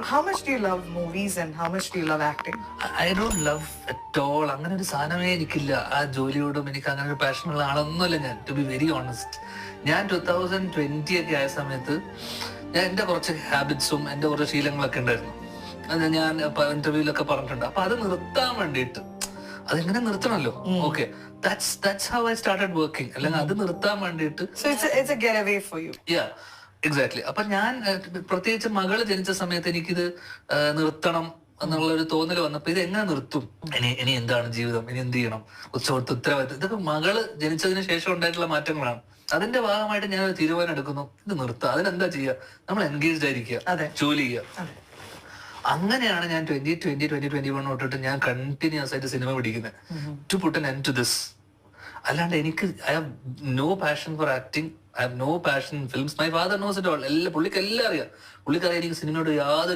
How much do you love movies and how much do you love acting? I don't love at all. അങ്ങനെ ഒരു സാധനമേ എനിക്കില്ല. ആ ജോലിയോടും എനിക്ക് അങ്ങനെ ഒരു പാഷനുള്ള ആളൊന്നുമല്ല ഞാൻ, ടു ബി വെരി ഓണസ്റ്റ്. ഞാൻ 2020 ഒക്കെ ആയ സമയത്ത് ഞാൻ എൻ്റെ കുറച്ച് ഹാബിറ്റ്സും എൻ്റെ കുറച്ച് ശീലങ്ങളൊക്കെ ഉണ്ടായിരുന്നു. അത് ഞാൻ ഇന്റർവ്യൂലൊക്കെ പറഞ്ഞിട്ടുണ്ട്. അപ്പൊ അത് നിർത്താൻ വേണ്ടിയിട്ട്, അതെങ്ങനെ നിർത്തണമല്ലോ. Okay, that's how I started working. അല്ലെങ്കിൽ അത് നിർത്താൻ വേണ്ടിയിട്ട്. So it's a getaway for you. Yeah, exactly. അപ്പൊ ഞാൻ പ്രത്യേകിച്ച് മകള് ജനിച്ച സമയത്ത് എനിക്കിത് നിർത്തണം എന്നുള്ള ഒരു തോന്നൽ വന്നപ്പോ ഇത് എങ്ങനെ നിർത്തും, ഇനി എന്താണ് ജീവിതം, ഇനി എന്ത് ചെയ്യണം, ഉത്തരവാദിത്തം, ഇതൊക്കെ മകള് ജനിച്ചതിന് ശേഷം ഉണ്ടായിട്ടുള്ള മാറ്റങ്ങളാണ്. അതിന്റെ ഭാഗമായിട്ട് ഞാൻ ഒരു തീരുമാനം എടുക്കുന്നു, ഇത് നിർത്തുക. അതിനെന്താ ചെയ്യുക, നമ്മൾ എൻഗേജ്ഡ് ആയിരിക്കുക, ജോലി ചെയ്യുക. അങ്ങനെയാണ് ഞാൻ 2021 തൊട്ടിട്ട് ഞാൻ കണ്ടിന്യൂസ് ആയിട്ട് സിനിമ പിടിക്കുന്നത്, to put an end to this. അല്ലാണ്ട് എനിക്ക് I have no passion for acting, I have no passion in films. My father knows it all. പുള്ളിക്ക് എല്ലാം അറിയാം. പുള്ളിക്കറിയാം എനിക്ക് സിനിമയോട് യാതൊരു